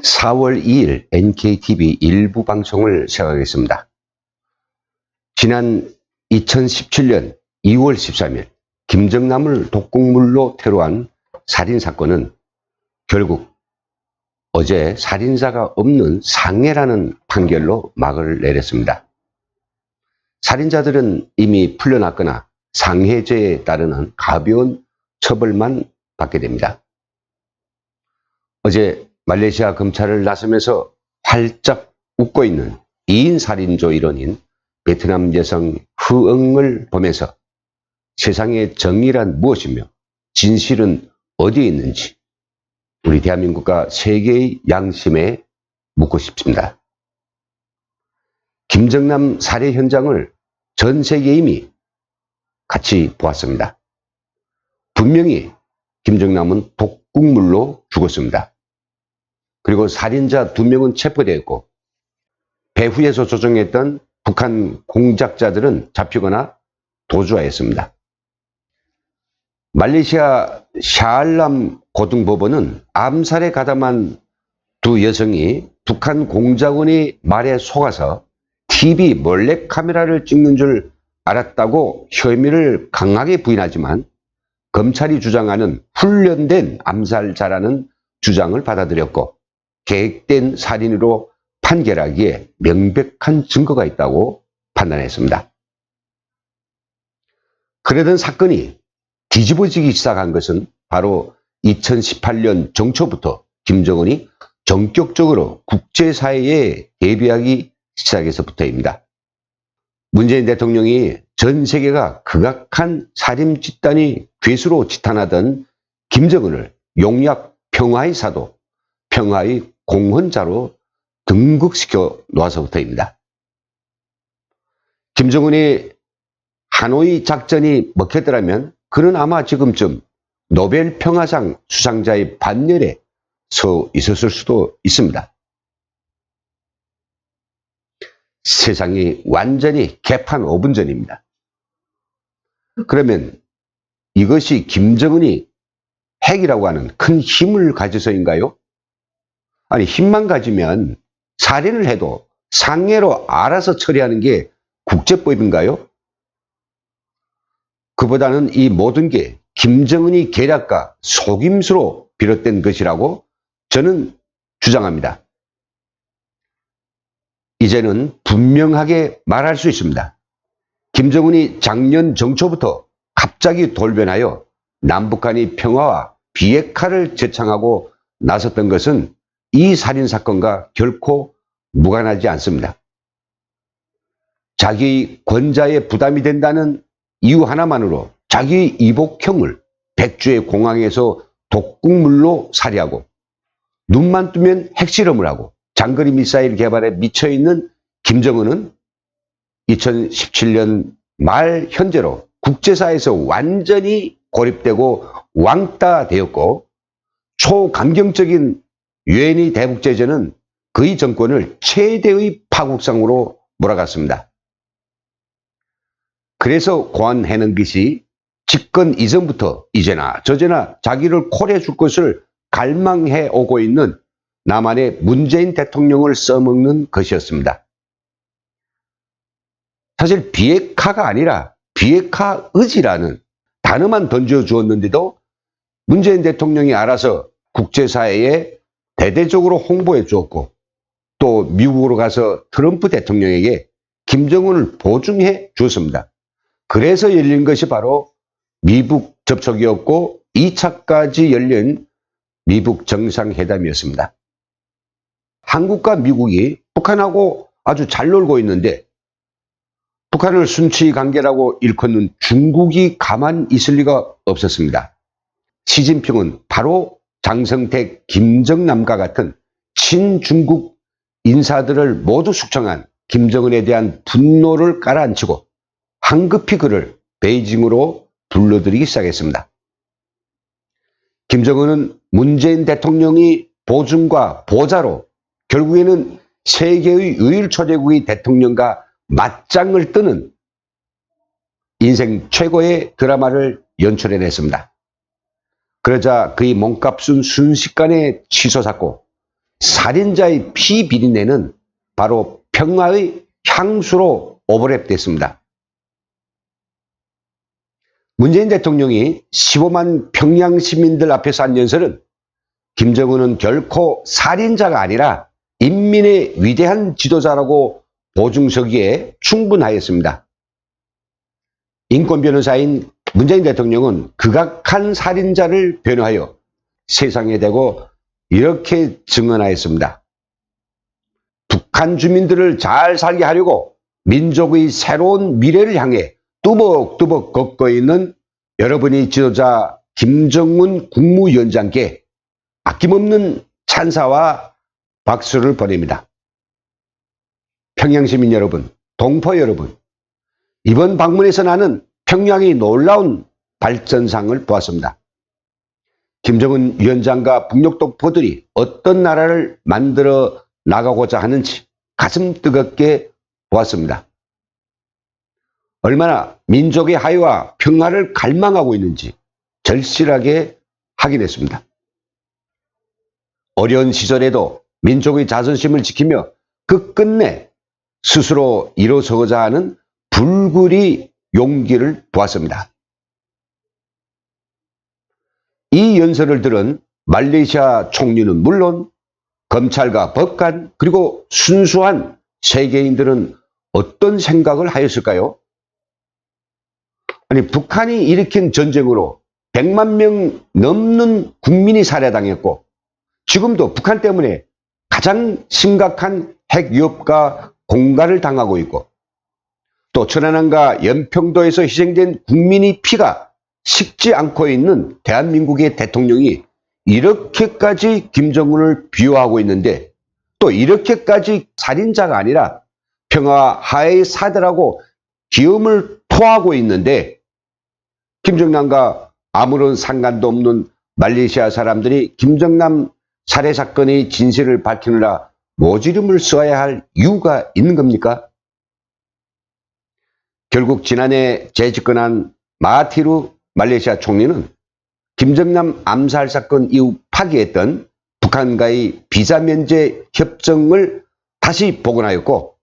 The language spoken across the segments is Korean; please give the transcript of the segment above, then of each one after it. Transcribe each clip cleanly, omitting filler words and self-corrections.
4월 2일 NKTV 일부 방송을 시작하겠습니다. 지난 2017년 2월 13일 김정남을 독극물로 테러한 살인사건은 결국 어제 살인자가 없는 상해라는 판결로 막을 내렸습니다. 살인자들은 이미 풀려났거나 상해죄에 따르는 가벼운 처벌만 받게 됩니다. 어제 말레이시아 검찰을 나서면서 활짝 웃고 있는 2인 살인조 일원인 베트남 여성 흐엉을 보면서 세상의 정의란 무엇이며 진실은 어디에 있는지 우리 대한민국과 세계의 양심에 묻고 싶습니다. 김정남 살해 현장을 전 세계인이 같이 보았습니다. 분명히 김정남은 독극물로 죽었습니다. 그리고 살인자 2명은 체포되었고 배후에서 조종했던 북한 공작자들은 잡히거나 도주하였습니다. 말레이시아 샤알람 고등법원은 암살에 가담한 2 여성이 북한 공작원의 말에 속아서 TV 몰래카메라를 찍는 줄 알았다고 혐의를 강하게 부인하지만 검찰이 주장하는 훈련된 암살자라는 주장을 받아들였고 계획된 살인으로 판결하기에 명백한 증거가 있다고 판단했습니다. 그러던 사건이 뒤집어지기 시작한 것은 바로 2018년 정초부터 김정은이 전격적으로 국제사회에 대비하기 시작해서부터입니다. 문재인 대통령이 전 세계가 극악한 살인 집단이 괴수로 지탄하던 김정은을 용약 평화의 사도, 평화의 공헌자로 등극시켜 놓아서부터입니다. 김정은의 하노이 작전이 먹혔더라면 그는 아마 지금쯤 노벨 평화상 수상자의 반열에 서 있었을 수도 있습니다. 세상이 완전히 개판 5분 전입니다. 그러면 이것이 김정은이 핵이라고 하는 큰 힘을 가져서인가요? 아니, 힘만 가지면 살인을 해도 상해로 알아서 처리하는 게 국제법인가요? 그보다는 이 모든 게 김정은이 계략과 속임수로 비롯된 것이라고 저는 주장합니다. 이제는 분명하게 말할 수 있습니다. 김정은이 작년 정초부터 갑자기 돌변하여 남북한의 평화와 비핵화를 제창하고 나섰던 것은 이 살인사건과 결코 무관하지 않습니다. 자기 권자에 부담이 된다는 이유 하나만으로 자기 이복형을 백주의 공항에서 독극물로 살해하고 눈만 뜨면 핵실험을 하고 장거리 미사일 개발에 미쳐있는 김정은은 2017년 말 현재로 국제사회에서 완전히 고립되고 왕따되었고 초강경적인 유엔의 대북제재는 그의 정권을 최대의 파국상으로 몰아갔습니다. 그래서 고안해낸 것이 집권 이전부터 이제나 저제나 자기를 콜해 줄 것을 갈망해 오고 있는 남한의 문재인 대통령을 써먹는 것이었습니다. 사실 비핵화가 아니라 비핵화 의지라는 단어만 던져주었는데도 문재인 대통령이 알아서 국제사회에 대대적으로 홍보해 주었고 또 미국으로 가서 트럼프 대통령에게 김정은을 보증해 주었습니다. 그래서 열린 것이 바로 미북 접촉이었고 2차까지 열린 미북 정상회담이었습니다. 한국과 미국이 북한하고 아주 잘 놀고 있는데 북한을 순치 관계라고 일컫는 중국이 가만히 있을 리가 없었습니다. 시진핑은 바로 장성택, 김정남과 같은 친중국 인사들을 모두 숙청한 김정은에 대한 분노를 깔아앉히고 황급히 그를 베이징으로 불러들이기 시작했습니다. 김정은은 문재인 대통령이 보증과 보좌로 결국에는 세계의 유일 초대국의 대통령과 맞짱을 뜨는 인생 최고의 드라마를 연출해냈습니다. 그러자 그의 몸값은 순식간에 치솟았고 살인자의 피 비린내는 바로 평화의 향수로 오버랩됐습니다. 문재인 대통령이 15만 평양 시민들 앞에서 한 연설은 김정은은 결코 살인자가 아니라 인민의 위대한 지도자라고 보증서기에 충분하였습니다. 인권 변호사인 문재인 대통령은 극악한 살인자를 변호하여 세상에 대고 이렇게 증언하였습니다. 북한 주민들을 잘 살게 하려고 민족의 새로운 미래를 향해 뚜벅뚜벅 걷고 있는 여러분의 지도자 김정은 국무위원장께 아낌없는 찬사와 박수를 보냅니다. 평양시민 여러분, 동포 여러분, 이번 방문에서 나는 평양의 놀라운 발전상을 보았습니다. 김정은 위원장과 북녘 동포들이 어떤 나라를 만들어 나가고자 하는지 가슴 뜨겁게 보았습니다. 얼마나 민족의 화해와 평화를 갈망하고 있는지 절실하게 확인했습니다. 어려운 시절에도 민족의 자존심을 지키며 끝끝내 스스로 일어서고자 하는 불굴의 용기를 보았습니다. 이 연설을 들은 말레이시아 총리는 물론 검찰과 법관 그리고 순수한 세계인들은 어떤 생각을 하였을까요? 아니, 북한이 일으킨 전쟁으로 100만 명 넘는 국민이 살해당했고 지금도 북한 때문에 가장 심각한 핵위협과 공갈을 당하고 있고 또 천안함과 연평도에서 희생된 국민의 피가 식지 않고 있는 대한민국의 대통령이 이렇게까지 김정은을 비호하고 있는데 또 이렇게까지 살인자가 아니라 평화 화해의 사대라고 기염을 토하고 있는데 김정남과 아무런 상관도 없는 말레이시아 사람들이 김정남 살해 사건의 진실을 밝히느라 모지름을 써야 할 이유가 있는 겁니까? 결국 지난해 재집권한 마하티르 말레이시아 총리는 김정남 암살 사건 이후 파기했던 북한과의 비자 면제 협정을 다시 복원하였고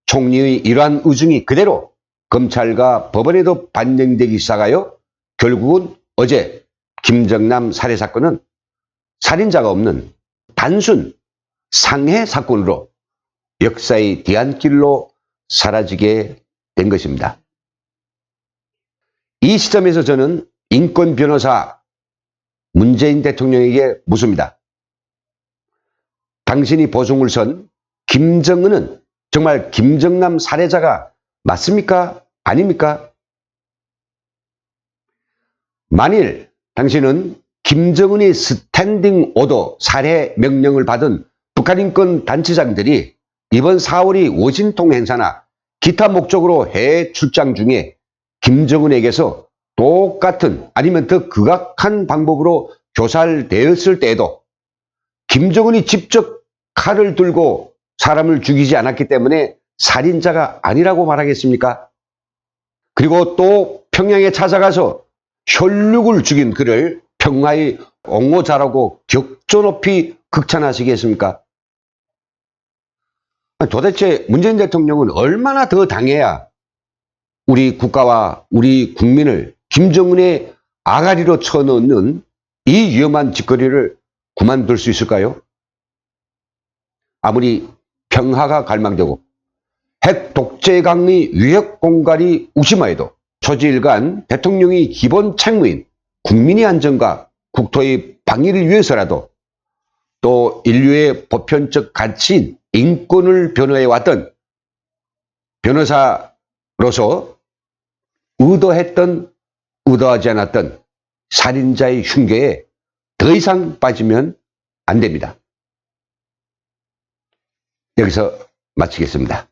총리의 이러한 의중이 그대로 검찰과 법원에도 반영되기 시작하여 결국은 어제 김정남 살해 사건은 살인자가 없는 단순 상해 사건으로 역사의 뒤안길로 사라지게 된 것입니다. 이 시점에서 저는 인권 변호사 문재인 대통령에게 묻습니다. 당신이 보증을 선 김정은은 정말 김정남 살해자가 맞습니까? 아닙니까? 만일 당신은 김정은의 스탠딩 오더 살해 명령을 받은 북한 인권 단체장들이 이번 4월의 워싱통 행사나 기타 목적으로 해외 출장 중에 김정은에게서 똑같은 아니면 더 극악한 방법으로 교살되었을 때에도 김정은이 직접 칼을 들고 사람을 죽이지 않았기 때문에 살인자가 아니라고 말하겠습니까? 그리고 또 평양에 찾아가서 혈육을 죽인 그를 평화의 옹호자라고 격조 높이 극찬하시겠습니까? 도대체 문재인 대통령은 얼마나 더 당해야 우리 국가와 우리 국민을 김정은의 아가리로 쳐넣는 이 위험한 짓거리를 그만둘 수 있을까요? 아무리 평화가 갈망되고 핵 독재강의 위협 공갈이 우심하여도 초지일간 대통령이 기본 책무인 국민의 안전과 국토의 방위를 위해서라도 또 인류의 보편적 가치인 인권을 변호해왔던 변호사로서 의도했던 의도하지 않았던 살인자의 흉계에 더 이상 빠지면 안 됩니다. 여기서 마치겠습니다.